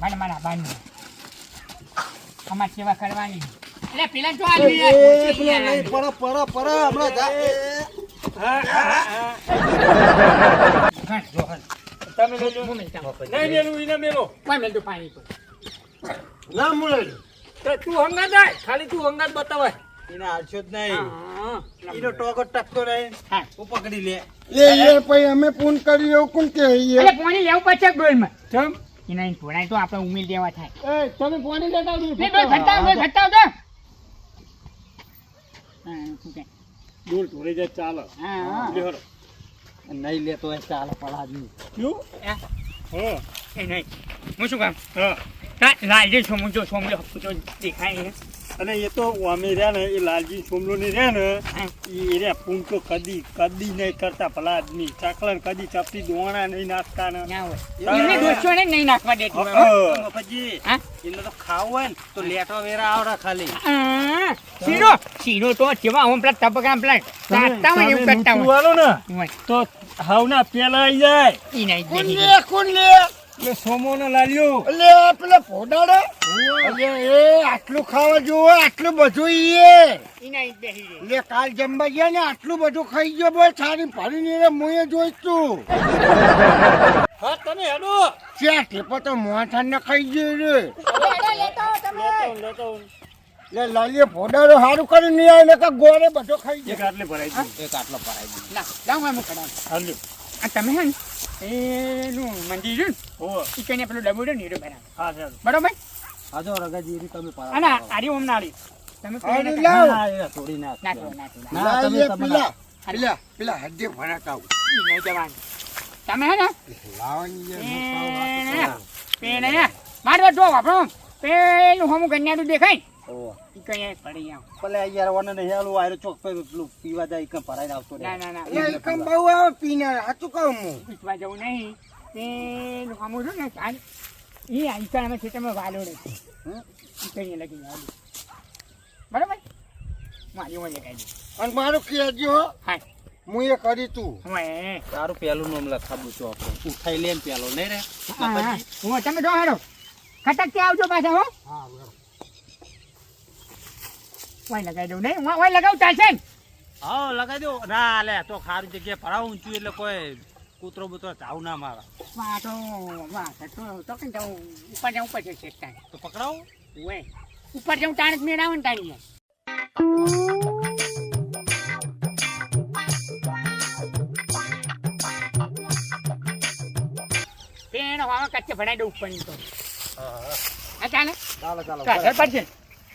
મારા બાનું અમાર સેવા કરવાની એટલે પેલા તો આવી પેલા નહીં પર હમણાં જા તમે મેલો નહીં મેલું ઈને મેલો કોઈ મેલ તો પાણી પર ના મુલે તો તું હંગા જાય ખાલી તું હંગા બતાવે એને આલશો જ નહીં ઈનો ટોકો ટકતો નહીં હા ઓ પકડી લે એ પછી અમે ફોન કરી એવું કોણ કે એટલે પાણી લેવું પછી ડોલમાં ચમ એના થોડા તો આપણે ઉમેર દેવા થાય એ તમે પાણી લેતા આવજો લે ડોલ ઘટાવ તો હા શું કે ડોલ ઢોળી જાય ચાલો હા લેહરો નહીં લેતો એ ચાલે પડાદની ક્યું હે એ નહીં હું શું કામ હા લાલજી સોમજો સોમલો તો દેખાય હે અને એ તો અમે રહ્યા ને એ લાલજી સોમલો ને રહ્યા ને એ રહ્યા પૂન તો કદી નહીં કરતા ભલા આદમી ચાકલન કદી ચપટી દોણા નહીં નાખતા ને ના હોય એમને દોસ્તોને નહીં નાખવા દેતો મફતજી હા એટલે તો ખાવું હોય ને તો લેટો વેરા આવડા ખાલી શીરો તો જેવા હું પેલા તબકા પેલા ચાટતા હોય એવું કરતા હોય વાળો ને હોય તો હાવના પેલા આવી જાય ઈ નહીં કોણ દેખી લે કોણ લે એટલે સોમો ને લાલ્યો એટલે પેલા ફોડાડે એટલે એ આટલું ખાવા જોવે આટલું બધું ઈ નહીં દેખી એટલે કાલ જમવા ગયા ને આટલું બધું ખાઈ ગયો બોલ સારી ભરીને મુએ જોઈશ તું હા તમે હેડો ત્યાં ટેપો તો મોઠા ને ખાઈ ગયો રે લેતો એટલે લાલીએ ફોડાડો સારું કરી નહીં આવે કે ગોળે બધો ખાઈ એક ગયો આટલે ભરાઈ ગયું એક આટલો ભરાઈ ગયો ના લાવ હું કરાવ હાલ્યો આ તમે હે ને એનું મંદિર છે ને ઓ ઈ કઈને પેલું ડબું છે ને એ બરાબર હા ચાલો બરોબર આજો રગાજી રી તમે પારા અને આરી ઓમ નાળી તમે કોઈ આરી ને લાવ. ના ના થોડી ના ના લાલીએ તમે પેલા હદ્દે ભરાતા ઈ નહીં જવાનું તમે હે ને લાવવાની પેને મારવા જો વાપરો પેલું હમું ગન્યાનું દેખાય ઓ ઈ કઈ પડી આવ ભલે યાર વને નહીં આલું આયરો ચોક પર પેલું પીવા જાય કે ભરાઈને આવતો ના ના ના એટલે કમ બહુ આવે પીને હાચું કહું હું પૂછવા જવું નહીં પેલું હમું છે ને આ ઈ આઈકામાં ખેતરમાં વાલોડે છે ઈ કઈ લગી આવ બરોબર મારી ઓમ દેખાય અને મારું કહેજો હો હા હું એ કરી તું હવે તારું પેલું નામ લખાવું છું આપણે ઉઠાઈ લે ને પેલો નહીં રે હું તમે જો હેડો ખટકથી આવજો પાછા હો વાય લગાવી દઉં નહીં વાય લગાવું ચાલશે ને હા લગાઈ દો ના લે તો ખારું જગ્યાએ ભરાવું ઊંચું એટલે કોઈ કૂતરો બૂતરો ચાવ ના મારા વાહ તો કઈ જાઉં ઉપર જાઉં ઉપર જશે ટાઈમ તો પકડાવું ઓય ઉપર જાઉં તાણ જ મેળાવે ને તાણી પેણ વાવા કચ્ચે ભણાઈ દઉં ઉપર તો હા ચાલે ચાલો ચાલો ઘર પડશે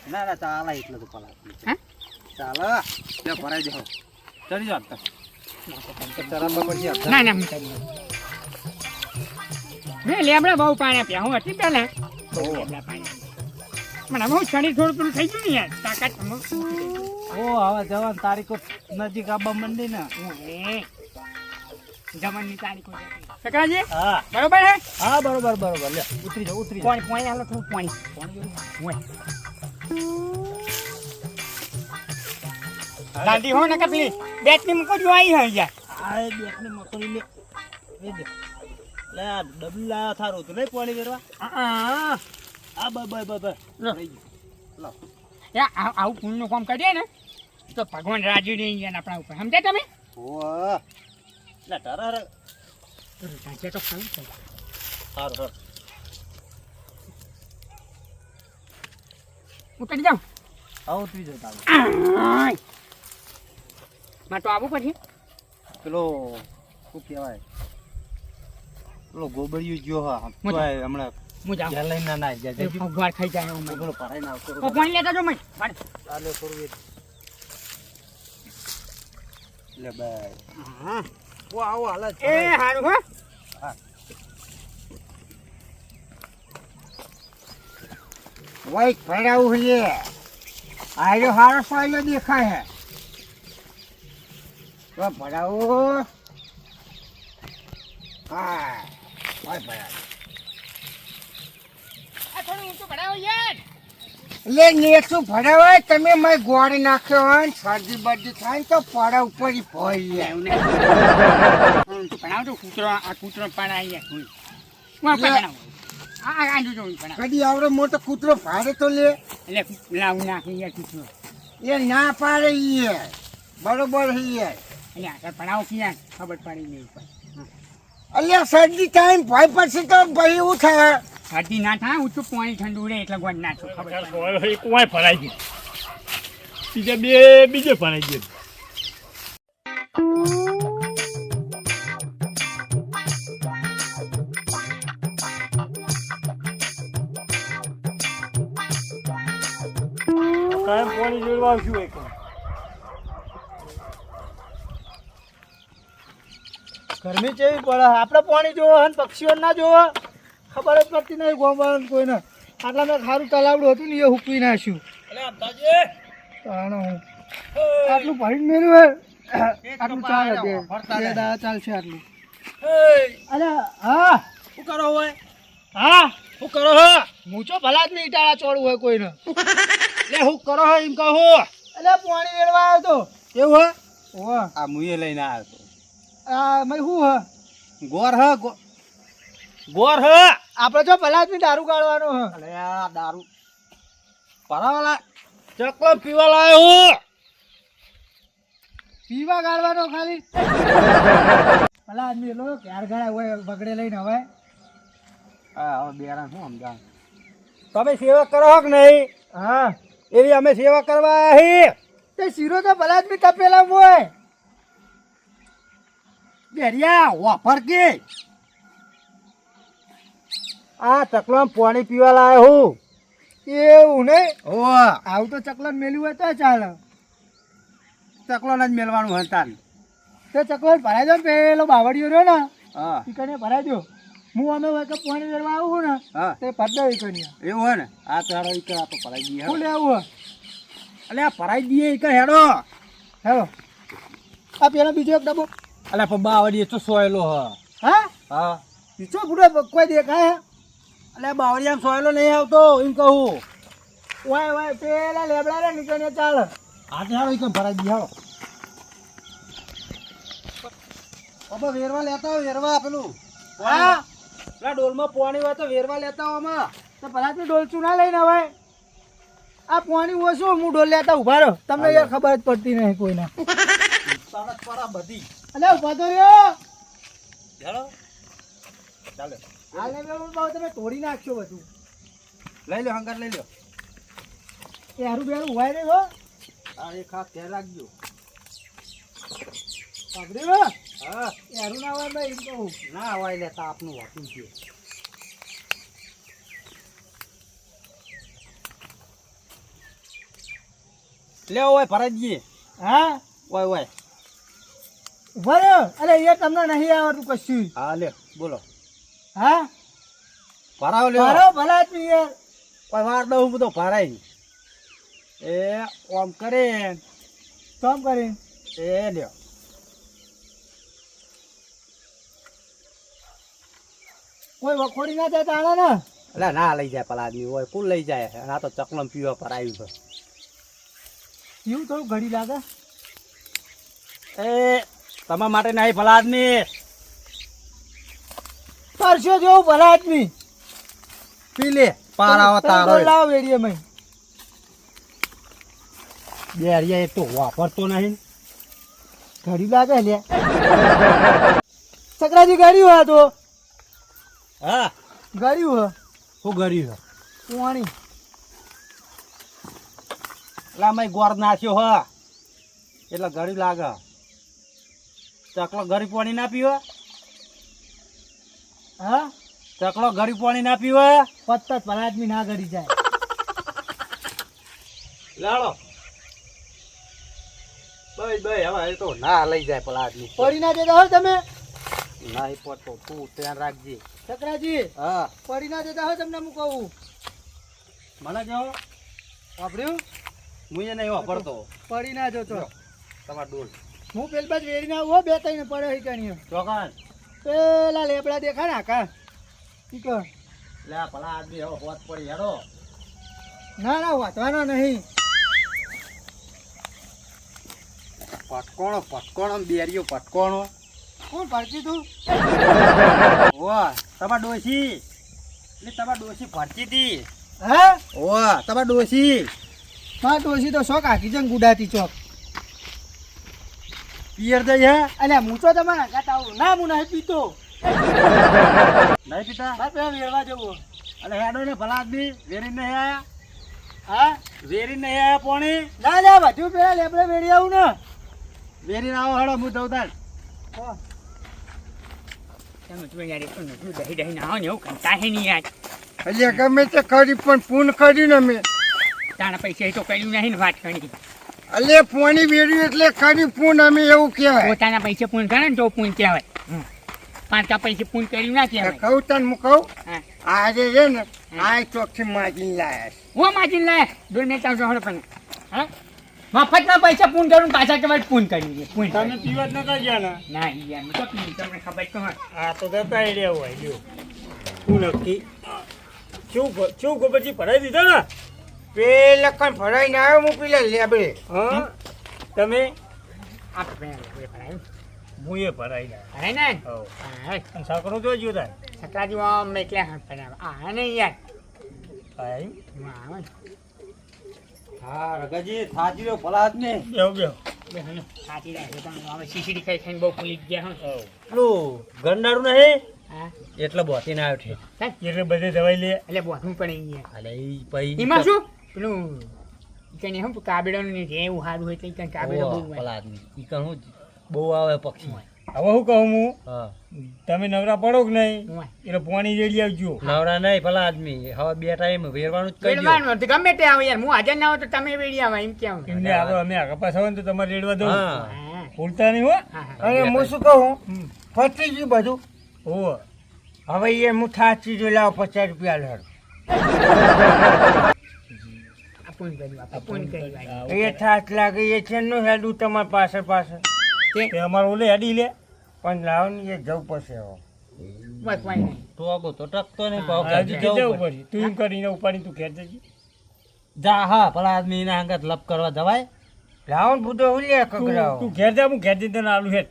ના ના ચાલે એટલે તો પલા હા ચાલો લે ભરાઈ જાઓ ચડી જાવ ચરાબા પછી ના ના હું કરી મેં લેબડા બહુ પાણી આપ્યા હું હતી પેલા લેબડા પાણી મને બહુ શરીર થોડું પેલું થઈ ગયું ને યાર તાકાત ઓ હવે જવાન તારીખો નજીક આવવા માંડી ને જમણની તારીખો સકરાજી હા બરોબર હે હા બરોબર લે ઉતરી જાઓ પાણી પાણી આલો થોડું પાણી હોય દાદી હો ને કપલી બેટની મૂકો જો આવી હઈ યાર આ બેટને મકોડી લે એ દે લે ડબલા થારું તો નહીં પાણી વેરવા આ બ લો આવું પુણ્યનું કામ કરીએ ને તો ભગવાન રાજી રહી ગયા આપણા ઉપર સમજ્યા તમે ઓ લે ટરર તો ખાવું છે હાર ઉતરી જાઉં આવ ઉતરી જાવ તારું માં તો આવું પછી પેલો શું કહેવાય પેલો ગોબડિયું જો હા હું હમણાં હું જાઉં ઘેર લઈને ના જાય ભગવાન ખાઈ જાય હું પેલો ભરાઈને આવતો પાણી લેતા જો મેં ચાલે કરવું લે બાય ઓ આવો હાલ એ હારું હો વાઈટ ભરાવું છે આયો હારો સોયલો દેખાય હે તો ભરાવો હા વાય ભરાવો આ થોડું ઊંચું ભરાવો યાર લે નેસું ભરાવાય તમે મેં ગોળ નાખ્યો હોય ને શરદી બરદી થાય ને તો પડા ઉપર ભોય ઊંચું ભરાવો તો કૂતરો આ કૂતરો પાણી આવી જાય હું આપણે ભરાવું આ જોજો પણ કદી આવડો મોટો કૂતરો ભાડે તો લે એટલે લાવું નાખી યાર કીધું એ ના પાડે ઈ બરોબર ઈ એટલે આ ભણાવો ક્યાં ખબર પડી નહીં પણ અલ્યા શરદી ટાઈમ ભાઈ પછી તો ભાઈ એવું થાય હાથી ના થાય ઊંચું પાણી ઠંડુ રહે એટલે ગોળ નાખો ખબર પડે એક વાય ભરાઈ ગયું બીજા બે બીજે ભરાઈ ગયું કાયમ પાણી જોડવા આવશું એક ગરમી કેવી પડે આપણે પાણી જોવો અને પક્ષીઓ ના જોવો ખબર જ પડતી નહીં ગોમવાળાને કોઈને આટલા મેં ખારું તલાવડું હતું ને એ હૂકવી નાખ્યું તાણો હું આટલું ભરીને મેળ્યું આટલું ચાલે બે દાડા ચાલશે આટલું અરે હા શું કરો હોય હા શું કરો હો હું છો ભલા જ નહીં ટાળા ચોડું હોય કોઈને એટલે શું કરો હો એમ કહો એટલે પાણી વેળવા આવ્યો તો એવું હો આ મુએ લઈને આવ્યો તો આ મેં શું હ ગોર હ ગોર હ આપણે જો ભલા જ નહીં દારૂ કાઢવાનો હ અલે આ દારૂ પરાવાલા ચકલો પીવા લાયો હું પીવા ગાળવાનો ખાલી ભલા આદમી લો ક્યાર ગળા હોય બગડે લઈને હવે હા હવે બેરા શું સમજાવ તમે સેવા કરો કે નહીં હા એવી અમે સેવા કરવા આવ્યા છીએ તે શીરો તો ભલા આદમી તપેલા હોય બેરિયા વાપર કે આ ચકલામાં પાણી પીવા લાયો હું એવું નહીં ઓ આવું તો ચકલાને મેલ્યું હોય તો ચાલે ચકલોને જ મેલવાનું હતા તે ચકલો ભરાઈ દો પેલો બાવળિયો રહ્યો ને હા એ કને ભરાઈ દો હું અમે હોય કે પાણી વેરવા આવું ને હા તે પદ્ધા એ કન્યા એવું હોય ને આ તારો એક આ તો પરાઈ દઈએ શું લેવું અલે આ પરાઈ દઈએ એક હેડો હેલો આ પેલો બીજો એક ડબ્બો અલે પણ બાવડી તો સોયલો હ હા હા બીજો બુડો કોઈ દેખાય અલે બાવડિયામાં સોયલો નહીં આવતો એમ કહું વાય પેલા લેબડા રે નીકળને ચાલ આ તો હેડો એક ભરાઈ દઈએ હેડો બાબા વેરવા લેતા હોય વેરવા પેલું હા પેલા ડોલમાં પાણી હોય તો વેરવા લેતા હોય આમાં તો પેલા તો ડોલચું ના લઈને હવે આ પાણી ઓછું હું ડોલ લેતા ઉભા રહો તમને યાર ખબર જ પડતી નહીં કોઈને સરસ પરા બધી અલે ઉભા તો રહ્યો હેડો ચાલે હાલ ને બાબા તમે તોડી નાખશો બધું લઈ લો હંગાર લઈ લો એ હારું બેરું ઉભાઈ રહ્યો આ એક હાથ ધ્યાન રાખજો પકડ્યો હા એ હારું ના હોય ભાઈ એમ કહું ના હોય લે તાપનું વાતું છે લે ઓય ભરાઈ દઈએ હા ઓય ઓય ઉભા રહ્યો અરે એ તમને નહીં આવડતું કશું હા લે બોલો હા ભરાવ લે મારો ભલા જ યાર કોઈ વાર દઉં બધો ભરાય એ ઓમ કરે કામ કરી એ લ્યો કોઈ વખોડી ના જાય તાણા ને એટલે ના લઈ જાય પેલા આદમી હોય કુલ લઈ જાય આ તો ચકલમ પીવા પર આવ્યું છે એવું થોડું ઘડી લાગે એ તમારા માટે નહીં ભલા આદમી પરસ્યો જેવું ભલા આદમી પી લે પાર આવો તારો લાવ વેડીએ મય બેરિયા એક તો વાપરતો નહીં ઘડી લાગે લે સકરાજી ગાડી હોય તો હા ગાડી હોય શું કર્યું પાણી એટલે અમે ગોળ નાખ્યો હ એટલે ઘડી લાગે ચકલો ઘડી પાણી ના પીવે હા ચકલો ઘડી પાણી ના પીવે પત્તા ભલા આદમી ના ગળી જાય લાડો ભાઈ ભાઈ હવે એ તો ના લઈ જાય પેલા આદમી પડી ના જતા હોય તમે ના એ પડતો તું ધ્યાન રાખજે સકરાજી હા પડી ના જતા હોય તમને હું કહું મને કહો વાપર્યું હું એ નહીં વાપરતો પડી ના જતો તમાર ડોલ હું પેલ બાજ વેરી ના આવો બે ત્રણ પડે હિકાની ચોકાન પેલા લેબડા દેખા ને આકા ઠીક લે પેલા આદમી હવે હોત પડી હેડો ના ના વાંચવાનો નહીં પટકોણો બેરીઓ પટકોણો કોણ પડતી તું વાહ તમાર ડોશી એટલે તમારા ડોશી ભરતી હતી. હે ઓવા તમારા ડોશી માં ડોશી તો શોખ આખી જંગ ગુડાતી ચોક. પિયર જઈ હે અલ્યા હું તો તમારા ગાત આવું ના હું નહીં પીતો. નહીં પીતા બાર પેલા વેરવા જવું. અલે હેડો ને ભલા આદમી વેરી નહીં આયા હા વેરી નહીં આયા પોણી ના જા બધું પેલા લેબડે વેરી આવું ને. વેરી આવો હેડો હું દઉં તાર તમે તું યાર એટલું નતું દહી દહી ના આવો ને એવું કંટાળે નહીં યાર. એટલે ગમે તે કરી પણ પૂન કર્યું ને મેં તારા પૈસા એ તો કર્યું નહીં ને વાત કરી. એટલે પોણી વેર્યું એટલે કરી પૂન અમે એવું કહેવાય પોતાના પૈસે પૂન કરે ને તો પૂન કહેવાય. પાંચકા પૈસે પૂન કર્યું ના કહેવાય. કહું તને હું કહું હા. આજે છે ને આ ચોકથી માગીને લાયા છે. હું માજીને લાય દોઢ મિનિટ આવજો હળો પણ હા મફતના પૈસા પૂન કરું ને પાછા તમારે પૂન કર્યું છે પૂન તમે પીવા જ નતા ગયા ને ના યાર હું તો પીવું તમને ખબર તો હોય. આ તો જતા રહ્યા હોય લ્યો શું નક્કી શું ગોબરજી ભરાઈ દીધા ને પેલા કણ ભરાઈને આવ્યો હું પેલા લેબડે હા તમે આપણે ભરાયું હું એ ભરાઈ ગયા ભરાય ને હવ હા અને સાકરો જોજો તાર સકરાજી આમ એટલે હાથ ભરાવે આ નહીં યાર ભાઈ વાહ હા રગાજી થાજી રહ્યો ભલા આદમી બેહો બેહો સાચી રાખે તમે હવે શીશડી ખાઈ ખાઈને બહુ ફૂલી ગયા હો. પેલું ગરનારું નહીં હા એટલે બોતી ના આવ્યો છે એટલે બધે દવાઈ લે એટલે બોધવું પડે યાર. અલે ઈ પઈ એમાં શું પેલું કઈ શું કાબેડાનું નહીં એવું સારું હોય એટલે કાબેડો બહુ હોય. ભલા આદમી ઈ કણ હું બહુ આવે પક્ષી હવે શું કહું હું હા તમે નવરા પડો કે નહીં હોય. એટલે પાણી રેડી આવજો નવરા નહીં ભલા આદમી હવે બે ટાઈમ વેરવાનું જ કરજો વેડવાનું હતું, ગમે તે આવે યાર હું હાજર ના હોય તો તમે વેડી આવો એમ કેમ. એમને હવે અમે આગળ પાછા હોય ને તો તમારે રેડવા દઉં હા હા ભૂલતા નહીં હો હા હા. અને હું શું કહું ફસી ગયું બધું ઓ હવે એ હું થાચી જો લાવ 50 રૂપિયા લડ પૂન કર્યું આપણે પૂન કર્યું આજે. એ થાચ લાગે એ છે નું હેડું તમારે પાછળ પાછળ તે અમારે ઓલે હેડી લે પણ લાવ ને એ જવું પડશે હવે બસ કોઈ નહીં. તો આગો તો ટકતો નહીં ભાવ હજી કાઢી જવું જવું પડશે તું એમ કરીને ઉપાડી તું ઘેર જજે જા હા ભલા આદમી એના અંગત લપ કરવા જવાય લાવ ને બુધો ઉલ્યા કકડાવ તું ઘેર જા હું ઘેર જઈને તને આલુ હેડ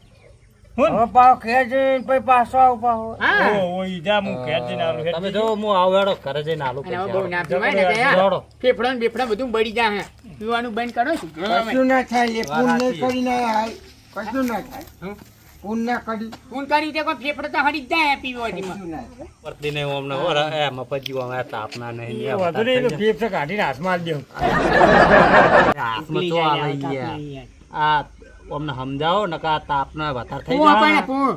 હવે પાવ ઘેર જઈને પછી પાછો આવ પાવ હા. ઓ જા હું ઘેર જઈને આલુ હેડ તમે જો હું આવેડો ઘરે જઈને આલુ અને હવે પૈસા બહુ ના પીવાય ને કે યાર. જોડો. ફેફડા ને બેફડા બધું બળી જાય પીવાનું બંધ કરો છું. કશું ના થાય એ પૂન નહીં વાત કરીને હાલ કશું ના થાય હમ. પૂન ના કરી પૂન કર્યું તે કોઈ ફેફડો તો હરી જ જાય પીવાથી. કશું ના થાય પરતી નહીં અમને હો એ મફતજી અમે તાપના નહીં એ વાંધો નહીં એનો ફેફસા કાઢીને હાથમાં આલી દઉં હાથમાં તો આવે યાર આ અમને સમજાવો ને કે આ તાપના વધારે થઈ પૂ આપણને જાય પૂ.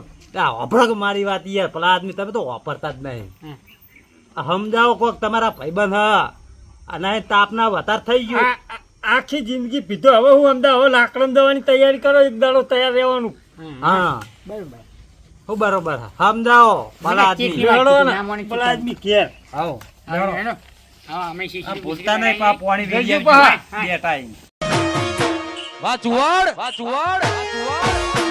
વાપરો મારી વાત યાર પેલા આદમી તમે તો વાપરતા જ નહીં હા. આ સમજાવો કોક તમારા ભાઈબંધ હા અને તાપના વધારે થઈ ગયું આખી જિંદગી પીધો હવે હું અમદાવાદ લાકડમ દવાની તૈયારી કરો એક દાડો તૈયાર રહેવાનું હા બરોબર. હું બરોબર હા. સમજાવો પેલા આદમી કેટલી વાર લેવડો કીધું, ને ના માની પેલા આદમી ઘેર આવો હા, હેડો. હા, અમે શીશી આ બીજી ભૂલતા નહીં બનાવી. પાણી જજો વેરી પા. બે ટાઈમ વાચુવાડ વાચુવાડ વાચુવાડ